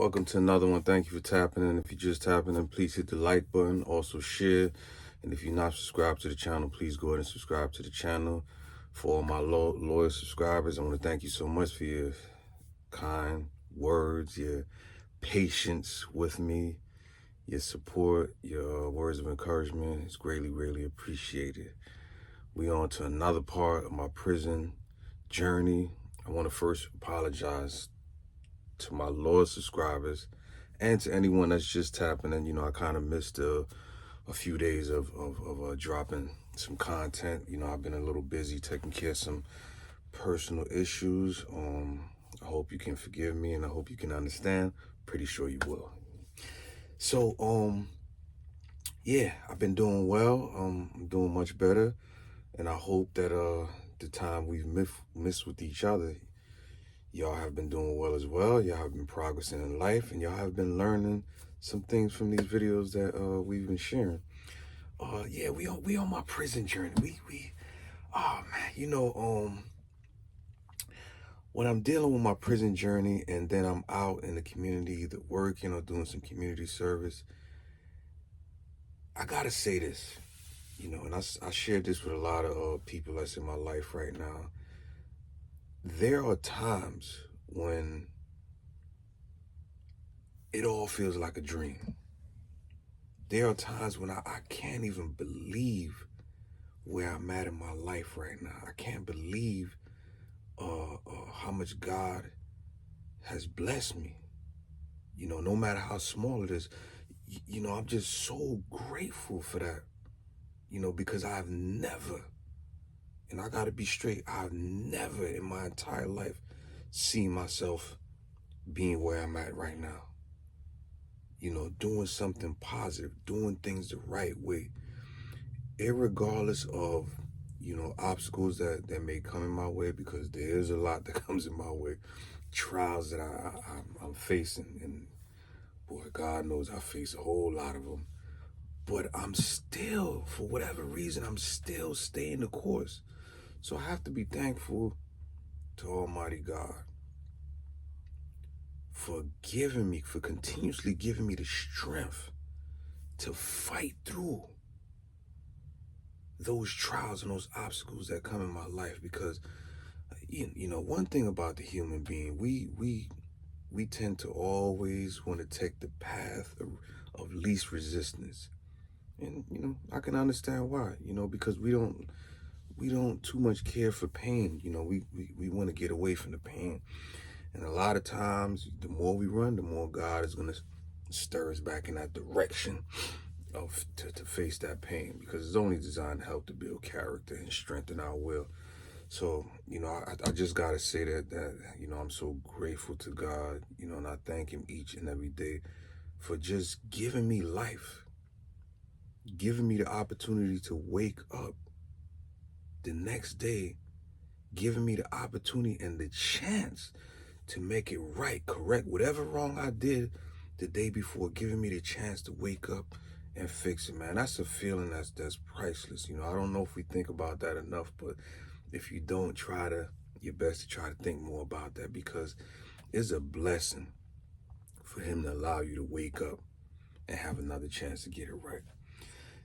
Welcome to another one. Thank you for tapping in. If you're just tapping in, please hit the like button. Also share. And if you're not subscribed to the channel, please go ahead and subscribe to the channel. For all my loyal subscribers, I want to thank you so much for your kind words, your patience with me, your support, your words of encouragement. It's greatly appreciated. We on to another part of my prison journey. I want to first apologize to my loyal subscribers and to anyone that's just tapping in. I kind of missed a few days of dropping some content. I've been a little busy taking care of some personal issues. I hope you can forgive me and I hope you can understand. Pretty sure you will. So, yeah, I've been doing well. I'm doing much better. And I hope that the time we've missed with each other, y'all have been doing well as well. Y'all have been progressing in life, and y'all have been learning some things from these videos that we've been sharing. Yeah, we on my prison journey. Oh man, when I'm dealing with my prison journey, and then I'm out in the community, either working or doing some community service, I gotta say this, and I shared this with a lot of people that's in my life right now. There are times when it all feels like a dream. There are times when I can't even believe where I'm at in my life right now. I can't believe how much God has blessed me. No matter how small it is, I'm just so grateful for that. Because I've never, and I gotta be straight, I've never in my entire life seen myself being where I'm at right now. Doing something positive, doing things the right way, irregardless of obstacles that may come in my way, because there is a lot that comes in my way, trials that I'm facing, and boy, God knows I face a whole lot of them. But I'm still, for whatever reason, I'm still staying the course. So I have to be thankful to Almighty God for continuously giving me the strength to fight through those trials and those obstacles that come in my life. Because one thing about the human being, we tend to always want to take the path of least resistance. And I can understand why, because we don't too much care for pain. We want to get away from the pain. And a lot of times, the more we run, the more God is going to stir us back in that direction to face that pain, because it's only designed to help to build character and strengthen our will. So, I just got to say that I'm so grateful to God, and I thank him each and every day for just giving me life, giving me the opportunity to wake up the next day, giving me the opportunity and the chance to make it right, correct whatever wrong I did the day before, giving me the chance to wake up and fix it, man. That's a feeling that's priceless. I don't know if we think about that enough, but if you don't, try your best to try to think more about that, because it's a blessing for him to allow you to wake up and have another chance to get it right.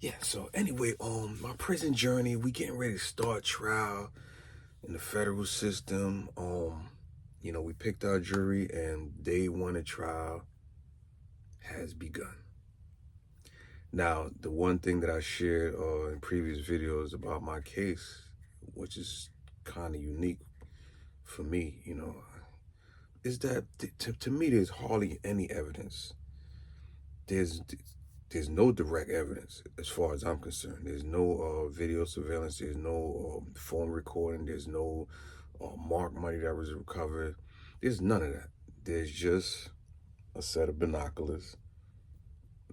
Yeah, so anyway, my prison journey, we getting ready to start trial in the federal system. We picked our jury, and day one of trial has begun. Now, the one thing that I shared in previous videos about my case, which is kind of unique for me, is that to me, there's hardly any evidence. There's no direct evidence as far as I'm concerned. There's no video surveillance. There's no phone recording. There's no marked money that was recovered. There's none of that. There's just a set of binoculars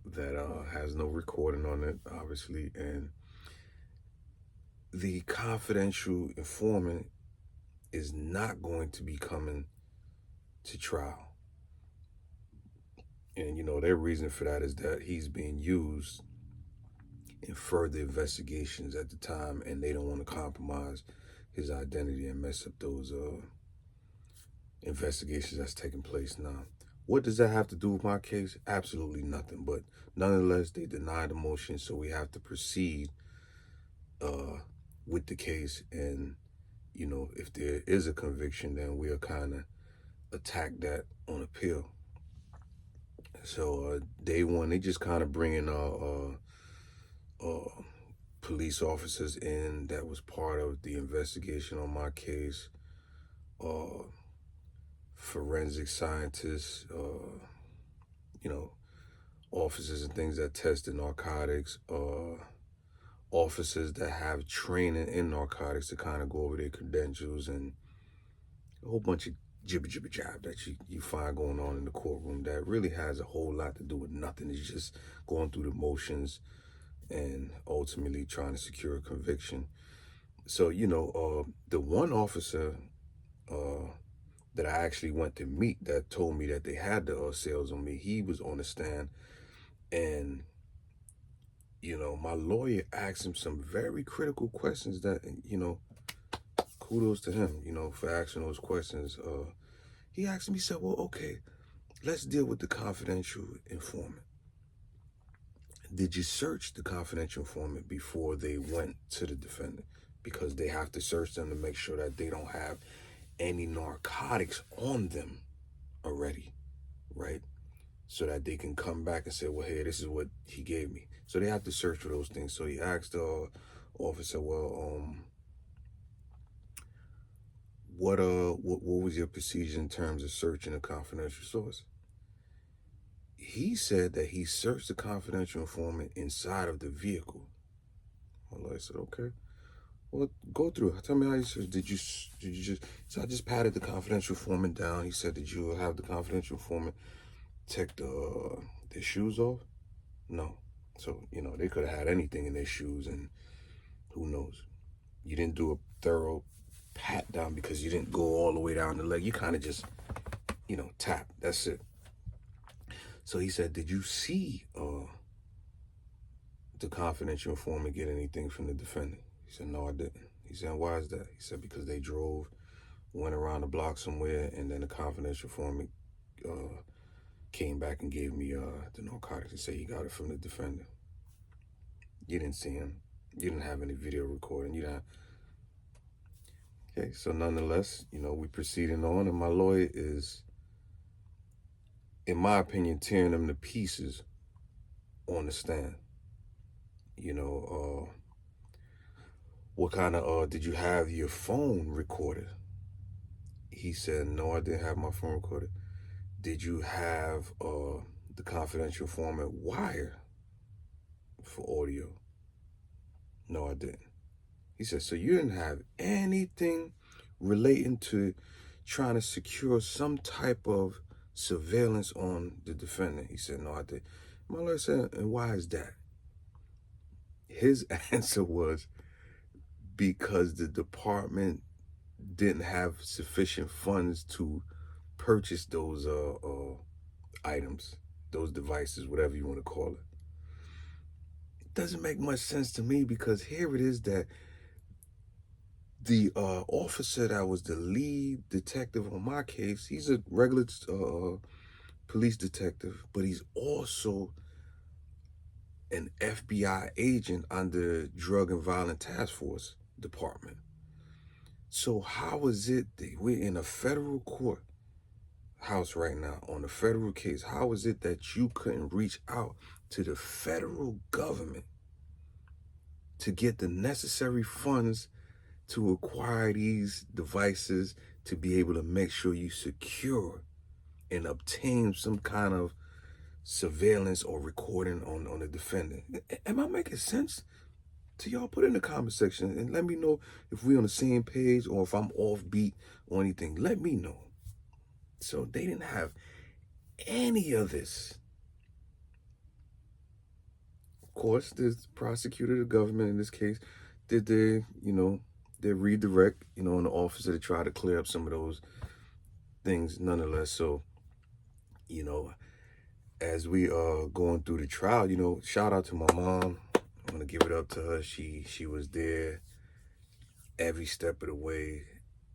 that has no recording on it, obviously, and the confidential informant is not going to be coming to trial. And their reason for that is that he's being used in further investigations at the time, and they don't want to compromise his identity and mess up those investigations that's taking place now. What does that have to do with my case? Absolutely nothing. But nonetheless, they denied the motion, so we have to proceed uh, with the case. And, if there is a conviction, then we'll kind of attack that on appeal. So day one, they just kind of bringing police officers in that was part of the investigation on my case, uh, forensic scientists, you know, officers and things that test the narcotics, officers that have training in narcotics to kind of go over their credentials, and a whole bunch of jibber jibber jab that you find going on in the courtroom that really has a whole lot to do with nothing. It's just going through the motions and ultimately trying to secure a conviction. So, the one officer that I actually went to meet that told me that they had the sales on me, he was on the stand, and my lawyer asked him some very critical questions that, kudos to him, for asking those questions. He asked me, he said, well, okay, let's deal with the confidential informant. Did you search the confidential informant before they went to the defendant? Because they have to search them to make sure that they don't have any narcotics on them already, right? So that they can come back and say, well, hey, this is what he gave me. So they have to search for those things. So he asked the officer, well, what was your procedure in terms of searching a confidential source? He said that he searched the confidential informant inside of the vehicle. My lawyer said, okay, well, go through it. Tell me how you searched. Did you just, so I just patted the confidential informant down. He said, did you have the confidential informant take their shoes off? No. So, they could have had anything in their shoes, and who knows? You didn't do a thorough pat down because you didn't go all the way down the leg. You kind of just, tap. That's it. So he said, did you see the confidential informant get anything from the defendant? He said, no, I didn't. He said, why is that? He said, because they went around the block somewhere, and then the confidential informant came back and gave me the narcotics and said he got it from the defendant. You didn't see him. You didn't have any video recording. You didn't. Okay, so nonetheless, we proceeding on, and my lawyer is, in my opinion, tearing them to pieces on the stand. What kind of, did you have your phone recorded? He said, no, I didn't have my phone recorded. Did you have the confidential informant wire for audio? No, I didn't. He said, so you didn't have anything relating to trying to secure some type of surveillance on the defendant? He said, no, I did. My lawyer said, and why is that? His answer was, because the department didn't have sufficient funds to purchase those items, those devices, whatever you want to call it. It doesn't make much sense to me, because here it is that the officer that was the lead detective on my case, he's a regular police detective, but he's also an FBI agent under Drug and Violent Task Force Department. So how is it that we're in a federal court house right now on a federal case? How is it that you couldn't reach out to the federal government to get the necessary funds to acquire these devices to be able to make sure you secure and obtain some kind of surveillance or recording on the defendant? Am I making sense to y'all? Put it in the comment section and let me know if we're on the same page or if I'm offbeat or anything. Let me know. So they didn't have any of this. Of course, the prosecutor, the government in this case, did they redirect, an officer to try to clear up some of those things nonetheless. So, as we going through the trial, shout out to my mom. I'm gonna give it up to her. She was there every step of the way,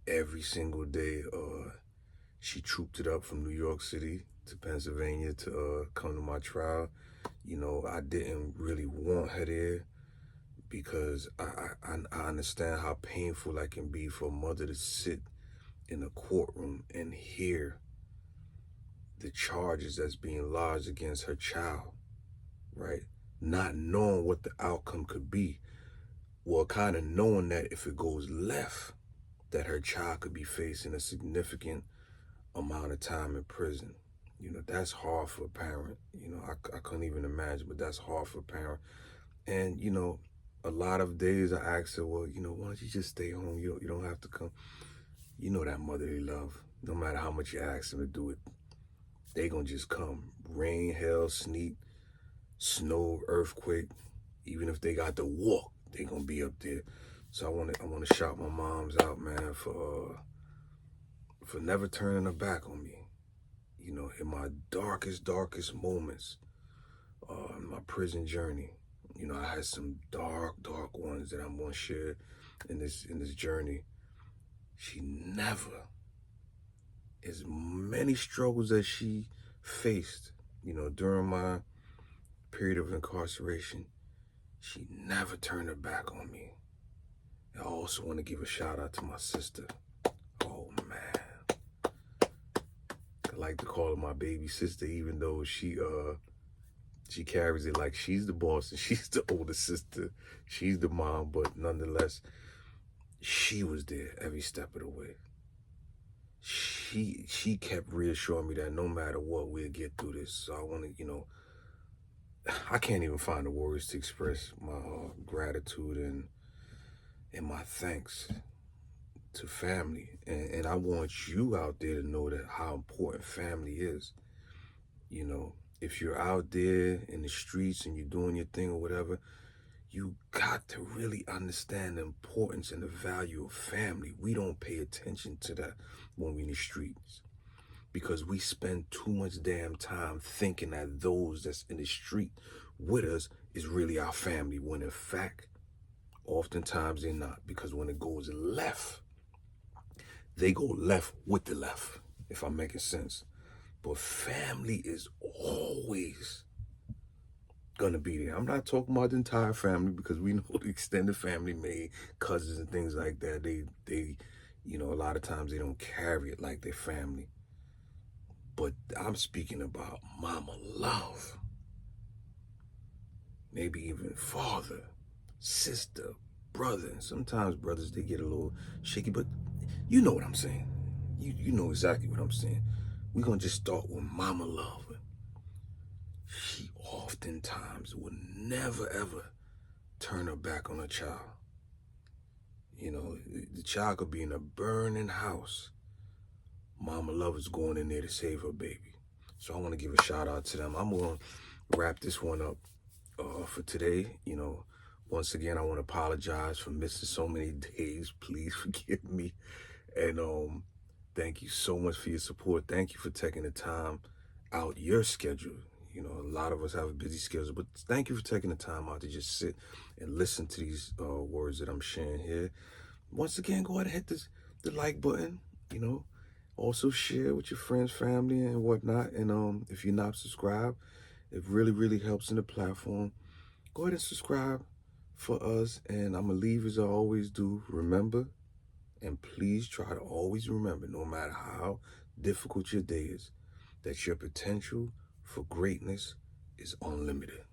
every single day. She trooped it up from New York City to Pennsylvania to come to my trial. You know, I didn't really want her there because I understand how painful that can be for a mother to sit in a courtroom and hear the charges that's being lodged against her child, right? Not knowing what the outcome could be. Well, kind of knowing that if it goes left, that her child could be facing a significant amount of time in prison. You know, that's hard for a parent. You know, I couldn't even imagine, but that's hard for a parent. And, you know, a lot of days I asked her, well, you know, why don't you just stay home? You don't have to come. You know that motherly love. No matter how much you ask them to do it, they gonna just come. Rain, hail, sleet, snow, earthquake. Even if they got to walk, they gonna be up there. So I wanna shout my moms out, man, for never turning her back on me. You know, in my darkest moments, in my prison journey. You know, I had some dark ones that I'm gonna share in this journey. She never, as many struggles as she faced, you know, during my period of incarceration, she never turned her back on me. I also want to give a shout out to my sister. Oh man, I like to call her my baby sister, even though she carries it like she's the boss and she's the older sister, she's the mom, but nonetheless, she was there every step of the way. She kept reassuring me that no matter what, we'll get through this. So I want to, you know, I can't even find the words to express my gratitude and my thanks to family. And I want you out there to know that how important family is. You know, if you're out there in the streets and you're doing your thing or whatever, you got to really understand the importance and the value of family. We don't pay attention to that when we're in the streets because we spend too much damn time thinking that those that's in the street with us is really our family, when in fact, oftentimes they're not, because when it goes left, they go left with the left, if I'm making sense. But family is always gonna be there. I'm not talking about the entire family because we know the extended family, made cousins and things like that. They, you know, a lot of times they don't carry it like their family. But I'm speaking about mama love. Maybe even father, sister, brother. And sometimes brothers, they get a little shaky, but you know what I'm saying. You know exactly what I'm saying. We're gonna just start with mama love. She oftentimes would never ever turn her back on her child. You know, the child could be in a burning house. Mama love is going in there to save her baby. So I want to give a shout out to them. I'm going to wrap this one up for today. You know, once again, I want to apologize for missing so many days. Please forgive me. And thank you so much for your support. Thank you for taking the time out your schedule. You know, a lot of us have a busy schedule, but thank you for taking the time out to just sit and listen to these words that I'm sharing here. Once again, go ahead and hit the like button. You know, also share with your friends, family, and whatnot. And if you're not subscribed, it really helps in the platform. Go ahead and subscribe for us. And I'm gonna leave as I always do. Remember, and please try to always remember, no matter how difficult your day is, that your potential for greatness is unlimited.